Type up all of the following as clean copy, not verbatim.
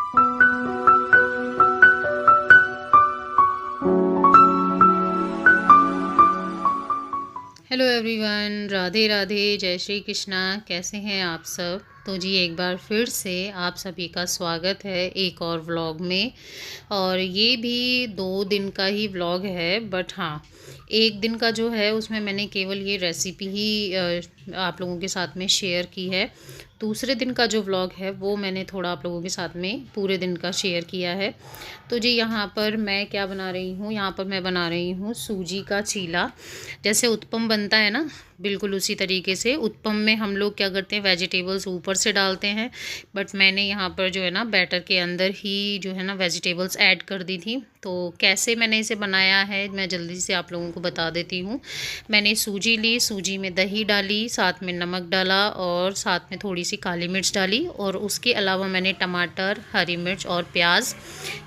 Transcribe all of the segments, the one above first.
Hello everyone, Radhe Radhe, जय श्री कृष्णा। कैसे हैं आप सब? तो जी एक बार फिर से आप सभी का स्वागत है एक और व्लॉग में। और ये भी 2 दिन का ही व्लॉग है, बट हाँ, एक दिन का जो है उसमें मैंने केवल ये रेसिपी ही आप लोगों के साथ में शेयर की है। दूसरे दिन का जो व्लॉग है वो मैंने थोड़ा आप लोगों के साथ में पूरे दिन का शेयर किया है। तो जी यहाँ पर मैं क्या बना रही हूँ, यहाँ पर मैं बना रही हूँ सूजी का चीला। जैसे उत्पम बनता है ना, बिल्कुल उसी तरीके से। उत्पम में हम लोग क्या करते हैं, वेजिटेबल्स ऊपर से डालते हैं, बट मैंने यहाँ पर जो है ना बैटर के अंदर ही जो है ना वेजिटेबल्स ऐड कर दी थी। तो कैसे मैंने इसे बनाया है मैं जल्दी से आप लोगों को बता देती हूँ। मैंने सूजी ली, सूजी में दही डाली, साथ में नमक डाला और साथ में थोड़ी सी काली मिर्च डाली, और उसके अलावा मैंने टमाटर, हरी मिर्च और प्याज,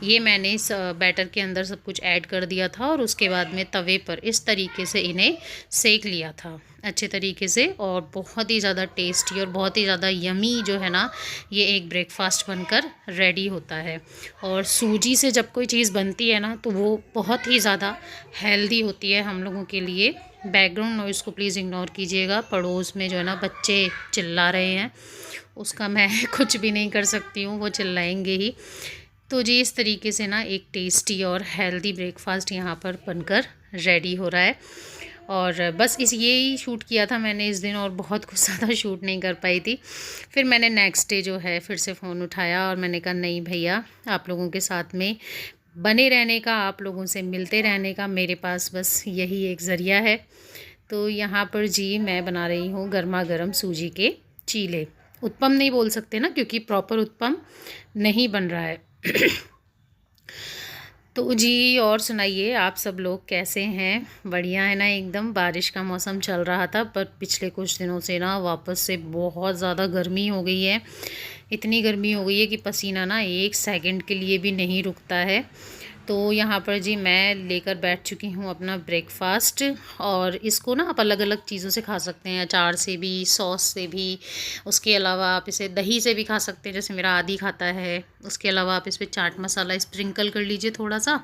ये मैंने इस बैटर के अंदर सब कुछ ऐड कर दिया था। और उसके बाद में तवे पर इस तरीके से इन्हें सेक लिया था अच्छे तरीके से। और बहुत ही ज़्यादा टेस्टी और बहुत ही ज़्यादा यमी जो है ना, ये एक ब्रेकफास्ट बनकर रेडी होता है। और सूजी से जब कोई चीज़ बनती है ना तो वो बहुत ही ज़्यादा हेल्दी होती है हम लोगों के लिए। बैकग्राउंड नॉइज़ को प्लीज़ इग्नोर कीजिएगा, पड़ोस में जो है ना बच्चे चिल्ला रहे हैं, उसका मैं कुछ भी नहीं कर सकती हूँ, वो चिल्लाएंगे ही। तो जी इस तरीके से ना एक टेस्टी और हेल्दी ब्रेकफास्ट यहाँ पर बनकर रेडी हो रहा है। और बस यही शूट किया था मैंने इस दिन, और बहुत कुछ ज़्यादा शूट नहीं कर पाई थी। फिर मैंने नेक्स्ट डे जो है फिर से फ़ोन उठाया और मैंने कहा नहीं भैया, आप लोगों के साथ में बने रहने का, आप लोगों से मिलते रहने का मेरे पास बस यही एक ज़रिया है। तो यहाँ पर जी मैं बना रही हूँ गर्मा गर्म सूजी के चीले। उत्पम नहीं बोल सकते ना, क्योंकि प्रॉपर उत्पम नहीं बन रहा है। तो जी और सुनाइए, आप सब लोग कैसे हैं? बढ़िया है ना? एकदम बारिश का मौसम चल रहा था, पर पिछले कुछ दिनों से ना वापस से बहुत ज़्यादा गर्मी हो गई है। इतनी गर्मी हो गई है कि पसीना ना 1 सेकंड के लिए भी नहीं रुकता है। तो यहाँ पर जी मैं लेकर बैठ चुकी हूँ अपना ब्रेकफास्ट। और इसको ना आप अलग अलग चीज़ों से खा सकते हैं, अचार से भी, सॉस से भी। उसके अलावा आप इसे दही से भी खा सकते हैं, जैसे मेरा आदी खाता है। उसके अलावा आप इस पर चाट मसाला स्प्रिंकल कर लीजिए थोड़ा सा,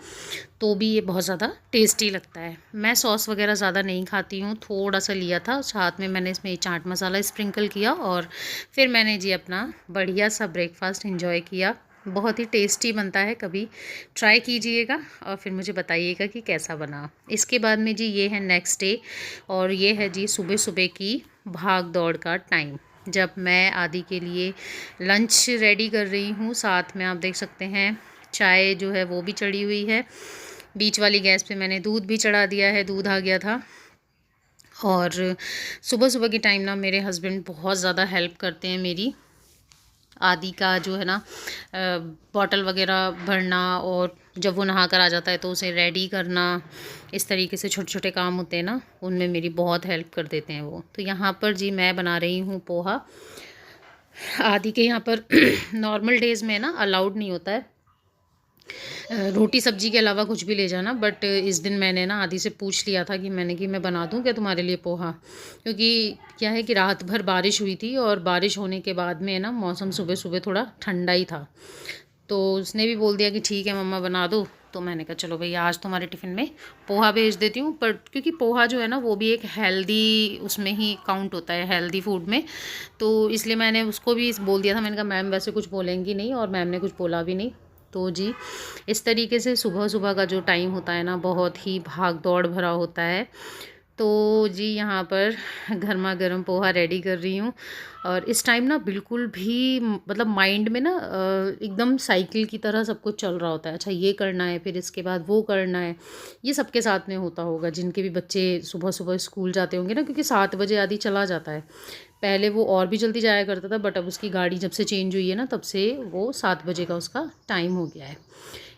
तो भी ये बहुत ज़्यादा टेस्टी लगता है। मैं सॉस वगैरह ज़्यादा नहीं खाती हूँ, थोड़ा सा लिया था, साथ में मैंने इसमें चाट मसाला स्प्रिंकल किया और फिर मैंने जी अपना बढ़िया सा ब्रेकफास्ट इंजॉय किया। बहुत ही टेस्टी बनता है, कभी ट्राई कीजिएगा और फिर मुझे बताइएगा कि कैसा बना। इसके बाद में जी ये है नेक्स्ट डे, और ये है जी सुबह सुबह की भाग दौड़ का टाइम, जब मैं आदि के लिए लंच रेडी कर रही हूँ। साथ में आप देख सकते हैं चाय जो है वो भी चढ़ी हुई है। बीच वाली गैस पे मैंने दूध भी चढ़ा दिया है, दूध आ गया था। और सुबह सुबह के टाइम ना मेरे हस्बैंड बहुत ज़्यादा हेल्प करते हैं मेरी। आदि का जो है ना बॉटल वगैरह भरना, और जब वो नहा कर आ जाता है तो उसे रेडी करना, इस तरीके से छोटे छोटे काम होते हैं ना, उनमें मेरी बहुत हेल्प कर देते हैं वो। तो यहाँ पर जी मैं बना रही हूँ पोहा। आदि के यहाँ पर नॉर्मल डेज़ में ना अलाउड नहीं होता है रोटी सब्जी के अलावा कुछ भी ले जाना, बट इस दिन मैंने ना आदि से पूछ लिया था कि मैं बना दूं क्या तुम्हारे लिए पोहा, क्योंकि क्या है कि रात भर बारिश हुई थी, और बारिश होने के बाद में ना मौसम सुबह सुबह थोड़ा ठंडा ही था। तो उसने भी बोल दिया कि ठीक है मम्मा बना दो। तो मैंने कहा चलो भैया आज तुम्हारे टिफ़िन में पोहा भेज देती हूँ। पर क्योंकि पोहा जो है ना वो भी एक हेल्दी उसमें ही काउंट होता है, हेल्दी फूड में, तो इसलिए मैंने उसको भी बोल दिया था। मैंने कहा मैम वैसे कुछ बोलेंगी नहीं, और मैम ने कुछ बोला भी नहीं। तो जी इस तरीके से सुबह सुबह का जो टाइम होता है ना बहुत ही भाग दौड़ भरा होता है। तो जी यहाँ पर गर्मा गर्म पोहा रेडी कर रही हूँ। और इस टाइम ना बिल्कुल भी मतलब माइंड में ना एकदम साइकिल की तरह सब कुछ चल रहा होता है। अच्छा ये करना है, फिर इसके बाद वो करना है। ये सबके साथ में होता होगा जिनके भी बच्चे सुबह सुबह स्कूल जाते होंगे ना, क्योंकि 7 बजे आदि चला जाता है। पहले वो और भी जल्दी जाया करता था, बट अब उसकी गाड़ी जब से चेंज हुई है ना तब से वो 7 बजे का उसका टाइम हो गया है।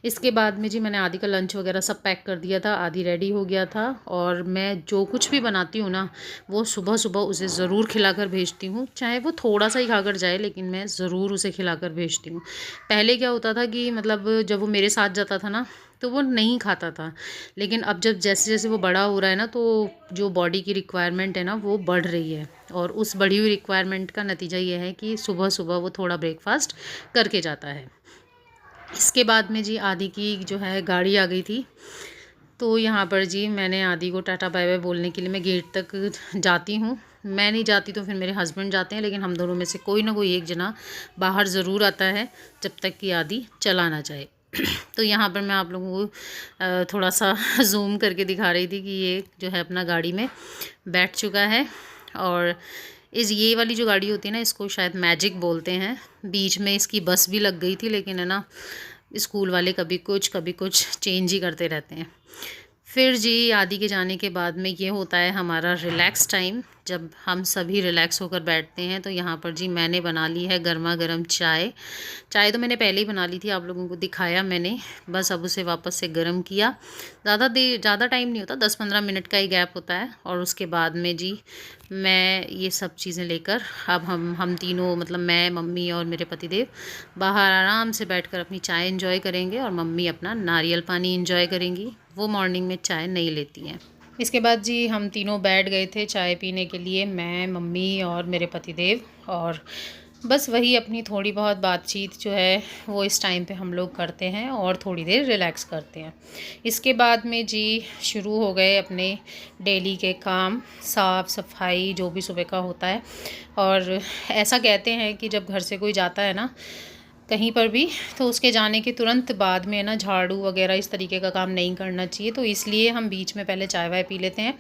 इसके बाद में जी मैंने आदि का लंच वगैरह सब पैक कर दिया था, आदि रेडी हो गया था। और मैं जो कुछ भी बनाती हूँ ना वो सुबह सुबह उसे ज़रूर खिलाकर भेजती हूँ, चाहे वो थोड़ा सा ही खाकर जाए, लेकिन मैं ज़रूर उसे खिलाकर भेजती हूँ। पहले क्या होता था कि मतलब जब वो मेरे साथ जाता था ना तो वो नहीं खाता था, लेकिन अब जब जैसे जैसे वो बड़ा हो रहा है ना तो जो बॉडी की रिक्वायरमेंट है ना वो बढ़ रही है, और उस बढ़ी हुई रिक्वायरमेंट का नतीजा ये है कि सुबह सुबह वो थोड़ा ब्रेकफास्ट करके जाता है। इसके बाद में जी आदि की जो है गाड़ी आ गई थी। तो यहाँ पर जी मैंने आदि को टाटा बाय बाय बोलने के लिए मैं गेट तक जाती हूँ। मैं नहीं जाती तो फिर मेरे हस्बैंड जाते हैं, लेकिन हम दोनों में से कोई ना कोई एक जना बाहर ज़रूर आता है जब तक कि आदि चला ना जाए। तो यहाँ पर मैं आप लोगों को थोड़ा सा जूम करके दिखा रही थी कि ये जो है अपना गाड़ी में बैठ चुका है। और ये वाली जो गाड़ी होती है ना, इसको शायद मैजिक बोलते हैं। बीच में इसकी बस भी लग गई थी, लेकिन है ना स्कूल वाले कभी कुछ चेंज ही करते रहते हैं। फिर जी आदि के जाने के बाद में ये होता है हमारा रिलैक्स टाइम, जब हम सभी रिलैक्स होकर बैठते हैं। तो यहाँ पर जी मैंने बना ली है गर्मा गर्म चाय। चाय तो मैंने पहले ही बना ली थी, आप लोगों को दिखाया मैंने, बस अब उसे वापस से गर्म किया। ज़्यादा टाइम नहीं होता, 10-15 मिनट का ही गैप होता है। और उसके बाद में जी मैं ये सब चीज़ें लेकर अब हम तीनों, मतलब मैं, मम्मी और मेरे पतिदेव, बाहर आराम से बैठकर अपनी चाय एंजॉय करेंगे और मम्मी अपना नारियल पानी एंजॉय करेंगी। वो मॉर्निंग में चाय नहीं लेती हैं। इसके बाद जी हम तीनों बैठ गए थे चाय पीने के लिए, मैं, मम्मी और मेरे पतिदेव। और बस वही अपनी थोड़ी बहुत बातचीत जो है वो इस टाइम पे हम लोग करते हैं और थोड़ी देर रिलैक्स करते हैं। इसके बाद में जी शुरू हो गए अपने डेली के काम, साफ़ सफाई जो भी सुबह का होता है। और ऐसा कहते हैं कि जब घर से कोई जाता है ना कहीं पर भी, तो उसके जाने के तुरंत बाद में ना झाड़ू वगैरह इस तरीके का काम नहीं करना चाहिए। तो इसलिए हम बीच में पहले चाय वाय पी लेते हैं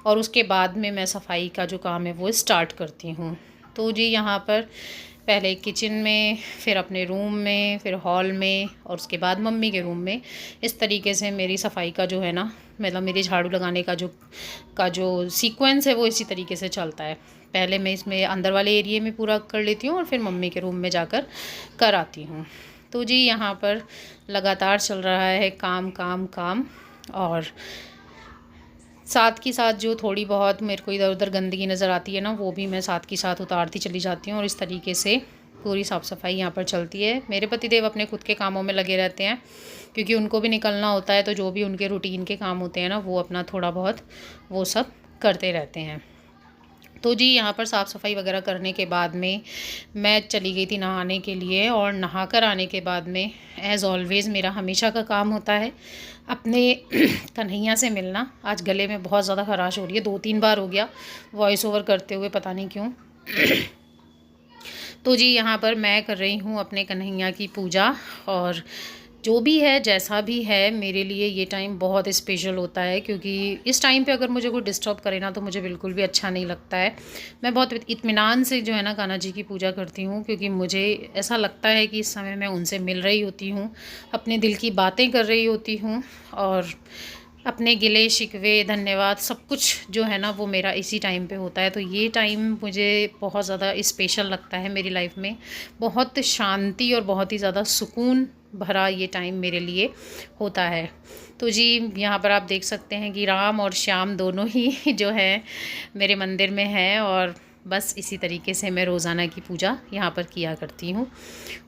और उसके बाद में मैं सफाई का जो काम है वो स्टार्ट करती हूँ। तो जी यहाँ पर पहले किचन में, फिर अपने रूम में, फिर हॉल में और उसके बाद मम्मी के रूम में, इस तरीके से मेरी सफाई का जो है ना, मतलब मेरे झाड़ू लगाने का जो सीक्वेंस है वो इसी तरीके से चलता है। पहले मैं इसमें अंदर वाले एरिया में पूरा कर लेती हूँ और फिर मम्मी के रूम में जाकर कर आती हूँ। तो जी यहाँ पर लगातार चल रहा है काम काम काम। और साथ के साथ जो थोड़ी बहुत मेरे को इधर उधर गंदगी नज़र आती है ना, वो भी मैं साथ के साथ उतारती चली जाती हूँ। और इस तरीके से पूरी साफ़ सफाई यहाँ पर चलती है। मेरे पतिदेव अपने खुद के कामों में लगे रहते हैं, क्योंकि उनको भी निकलना होता है। तो जो भी उनके रूटीन के काम होते हैं ना, वो अपना थोड़ा बहुत वो सब करते रहते हैं। तो जी यहाँ पर साफ़ सफाई वगैरह करने के बाद में मैं चली गई थी नहाने के लिए। और नहा कर आने के बाद में एज़ ऑलवेज़ मेरा हमेशा का काम होता है अपने कन्हैया से मिलना। आज गले में बहुत ज़्यादा खराश हो रही है, 2-3 बार हो गया वॉइस ओवर करते हुए, पता नहीं क्यों। तो जी यहाँ पर मैं कर रही हूँ अपने कन्हैया की पूजा। और जो भी है जैसा भी है, मेरे लिए ये टाइम बहुत स्पेशल होता है, क्योंकि इस टाइम पे अगर मुझे कोई डिस्टर्ब करे ना तो मुझे बिल्कुल भी अच्छा नहीं लगता है। मैं बहुत इत्मीनान से जो है ना कान्हा जी की पूजा करती हूँ, क्योंकि मुझे ऐसा लगता है कि इस समय मैं उनसे मिल रही होती हूँ, अपने दिल की बातें कर रही होती हूँ। और अपने गिले शिकवे, धन्यवाद, सब कुछ जो है ना वो मेरा इसी टाइम पे होता है। तो ये टाइम मुझे बहुत ज़्यादा स्पेशल लगता है मेरी लाइफ में। बहुत शांति और बहुत ही ज़्यादा सुकून भरा ये टाइम मेरे लिए होता है। तो जी यहाँ पर आप देख सकते हैं कि राम और श्याम दोनों ही जो है मेरे मंदिर में है। और बस इसी तरीके से मैं रोज़ाना की पूजा यहाँ पर किया करती हूँ।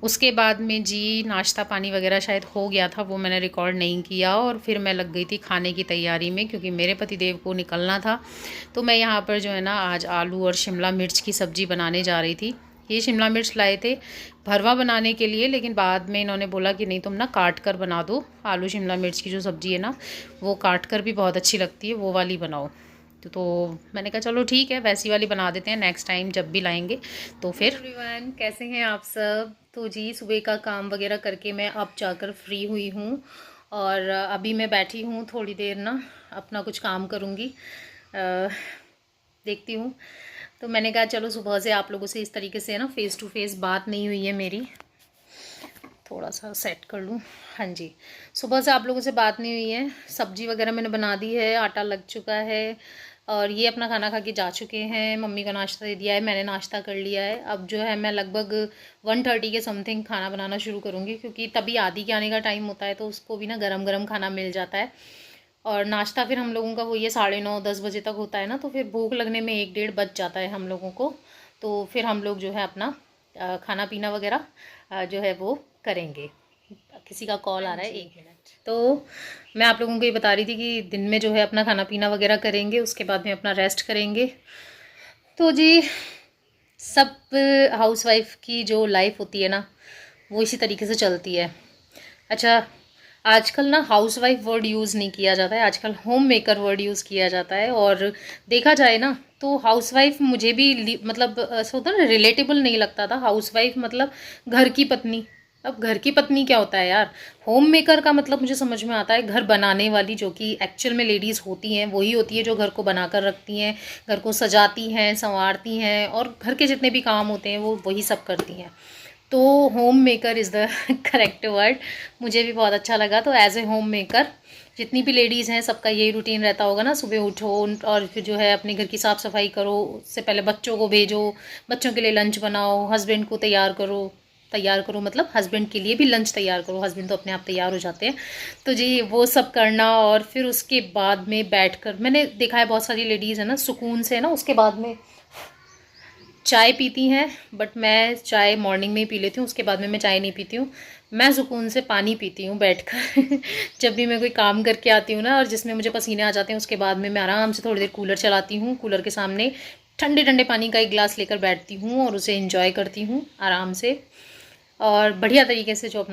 उसके बाद में जी नाश्ता पानी वगैरह शायद हो गया था, वो मैंने रिकॉर्ड नहीं किया। और फिर मैं लग गई थी खाने की तैयारी में, क्योंकि मेरे पतिदेव को निकलना था। तो मैं यहाँ पर जो है ना आज आलू और शिमला मिर्च की सब्ज़ी बनाने जा रही थी। ये शिमला मिर्च लाए थे भरवा बनाने के लिए, लेकिन बाद में इन्होंने बोला कि नहीं, तुम ना काट कर बना दो। आलू शिमला मिर्च की जो सब्ज़ी है ना, वो काट कर भी बहुत अच्छी लगती है, वो वाली बनाओ। तो मैंने कहा चलो ठीक है, वैसी वाली बना देते हैं, नेक्स्ट टाइम जब भी लाएंगे तो फिर। एवरीवन, कैसे हैं आप सब? तो जी सुबह का काम वगैरह करके मैं अब जाकर फ्री हुई हूँ। और अभी मैं बैठी हूँ, थोड़ी देर ना अपना कुछ काम करूँगी, देखती हूँ। तो मैंने कहा चलो सुबह से आप लोगों से इस तरीके से ना फ़ेस टू फेस बात नहीं हुई है मेरी, थोड़ा सा सेट कर लूँ। हाँ जी, सुबह से आप लोगों से बात नहीं हुई है। सब्जी वगैरह मैंने बना दी है, आटा लग चुका है और ये अपना खाना खा के जा चुके हैं। मम्मी का नाश्ता दे दिया है, मैंने नाश्ता कर लिया है। अब जो है मैं लगभग 1:30 के समथिंग खाना बनाना शुरू करूँगी, क्योंकि तभी आदि के आने का टाइम होता है, तो उसको भी ना गरम गरम खाना मिल जाता है। और नाश्ता फिर हम लोगों का वो ये 9:30-10 बजे तक होता है ना, तो फिर भूख लगने में 1-1:30 बज जाता है हम लोगों को। तो फिर हम लोग जो है अपना खाना पीना वगैरह जो है वो करेंगे। किसी का कॉल आ रहा है, 1 मिनट। तो मैं आप लोगों को ये बता रही थी कि दिन में जो है अपना खाना पीना वगैरह करेंगे, उसके बाद में अपना रेस्ट करेंगे। तो जी सब हाउसवाइफ की जो लाइफ होती है ना, वो इसी तरीके से चलती है। अच्छा, आजकल ना हाउसवाइफ वर्ड यूज़ नहीं किया जाता है, आजकल होम मेकर वर्ड यूज़ किया जाता है। और देखा जाए ना तो हाउसवाइफ मुझे भी मतलब ऐसा होता है ना, रिलेटेबल नहीं लगता था। हाउसवाइफ मतलब घर की पत्नी। अब घर की पत्नी क्या होता है यार? होम मेकर का मतलब मुझे समझ में आता है घर बनाने वाली, जो कि एक्चुअल में लेडीज़ होती हैं वही होती है जो घर को बनाकर रखती हैं, घर को सजाती हैं, संवारती हैं, और घर के जितने भी काम होते हैं वो वही सब करती हैं। तो home maker is the correct word. मुझे भी बहुत अच्छा लगा। तो एज ए होम मेकर जितनी भी लेडीज़ हैं सबका यही रूटीन रहता होगा ना, सुबह उठो और फिर जो है अपने घर की साफ़ सफाई करो, उससे पहले बच्चों को भेजो, बच्चों के लिए लंच बनाओ, हस्बैंड को तैयार करो मतलब हस्बैंड के लिए भी लंच तैयार करो, हस्बैंड तो अपने आप तैयार हो जाते हैं। तो जी वो सब करना, और फिर उसके बाद में बैठकर मैंने देखा है बहुत सारी लेडीज़ है ना सुकून से ना उसके बाद में चाय पीती हैं, बट मैं चाय मॉर्निंग में ही पी लेती हूँ, उसके बाद में मैं चाय नहीं पीती हूँ। मैं सुकून से पानी पीती हूँ बैठकर जब भी मैं कोई काम करके आती हूँ ना और जिसमें मुझे पसीने आ जाते हैं, उसके बाद में मैं आराम से थोड़ी देर कूलर चलाती हूँ, कूलर के सामने ठंडे ठंडे पानी का एक गिलास लेकर बैठती हूँ और उसे इंजॉय करती हूँ आराम से, और बढ़िया तरीके से जो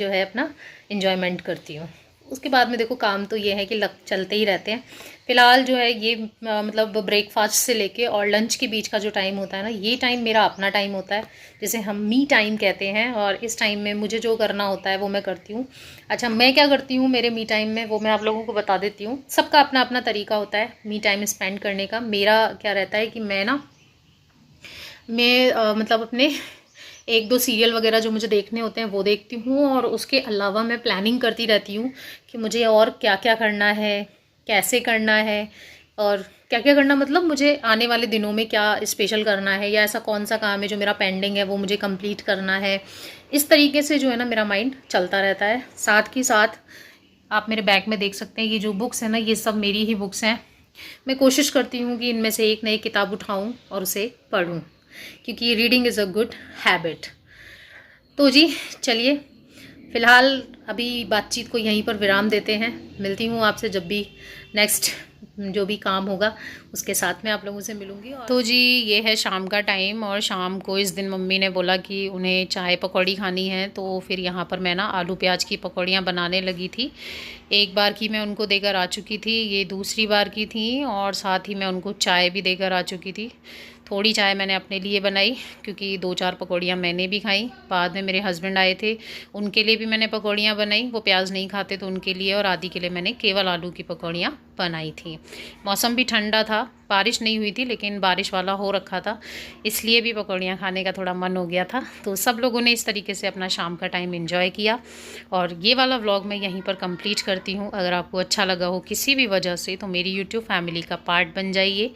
है अपना इंजॉयमेंट करती हूँ। उसके बाद में देखो काम तो ये है कि लग चलते ही रहते हैं। फ़िलहाल जो है ये मतलब ब्रेकफास्ट से लेके और लंच के बीच का जो टाइम होता है ना, ये टाइम मेरा अपना टाइम होता है, जिसे हम मी टाइम कहते हैं। और इस टाइम में मुझे जो करना होता है वो मैं करती हूँ। अच्छा, मैं क्या करती हूँ मेरे मी टाइम में वो मैं आप लोगों को बता देती हूँ। सबका अपना अपना तरीका होता है मी टाइम स्पेंड करने का। मेरा क्या रहता है कि मैं मतलब अपने एक दो सीरियल वगैरह जो मुझे देखने होते हैं वो देखती हूँ, और उसके अलावा मैं प्लानिंग करती रहती हूँ कि मुझे और क्या क्या करना है, कैसे करना है, और क्या क्या करना मतलब मुझे आने वाले दिनों में क्या स्पेशल करना है, या ऐसा कौन सा काम है जो मेरा पेंडिंग है वो मुझे कंप्लीट करना है। इस तरीके से जो है ना मेरा माइंड चलता रहता है। साथ ही साथ आप मेरे बैग में देख सकते हैं ये जो बुक्स हैं ना, ये सब मेरी ही बुक्स हैं। मैं कोशिश करती हूँ कि इनमें से एक नई किताब उठाऊँ और उसे पढूँ, क्योंकि reading is a good habit. तो जी चलिए, फ़िलहाल अभी बातचीत को यहीं पर विराम देते हैं। मिलती हूँ आपसे जब भी नेक्स्ट जो भी काम होगा उसके साथ में आप लोगों से मिलूँगी। तो जी ये है शाम का टाइम, और शाम को इस दिन मम्मी ने बोला कि उन्हें चाय पकौड़ी खानी है, तो फिर यहाँ पर मैं ना आलू प्याज की पकौड़ियाँ बनाने लगी थी। एक बार की मैं उनको देकर आ चुकी थी, ये दूसरी बार की थी, और साथ ही मैं उनको चाय भी देकर आ चुकी थी। थोड़ी चाय मैंने अपने लिए बनाई क्योंकि 2-4 पकौड़ियाँ मैंने भी खाई। बाद में मेरे हस्बैंड आए थे, उनके लिए भी मैंने पकौड़ियाँ बनाई। वो प्याज नहीं खाते तो उनके लिए, और आदि के लिए मैंने केवल आलू की पकौड़ियाँ बनाई थी। मौसम भी ठंडा था, बारिश नहीं हुई थी लेकिन बारिश वाला हो रखा था, इसलिए भी पकौड़ियाँ खाने का थोड़ा मन हो गया था। तो सब लोगों ने इस तरीके से अपना शाम का टाइम एंजॉय किया, और ये वाला व्लॉग मैं यहीं पर कंप्लीट करती हूँ। अगर आपको अच्छा लगा हो किसी भी वजह से तो मेरी यूट्यूब फैमिली का पार्ट बन जाइए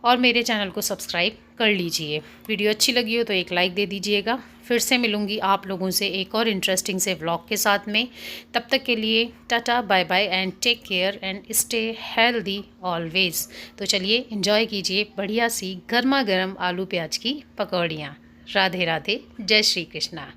और मेरे चैनल को सब्सक्राइब कर लीजिए। वीडियो अच्छी लगी हो तो एक लाइक दे दीजिएगा। फिर से मिलूँगी आप लोगों से एक और इंटरेस्टिंग से व्लॉग के साथ में। तब तक के लिए tata bye bye and take care and stay healthy always. तो चलिए एंजॉय कीजिए बढ़िया सी गर्मा गर्म आलू प्याज की पकौड़ियाँ। राधे राधे, जय श्री कृष्णा।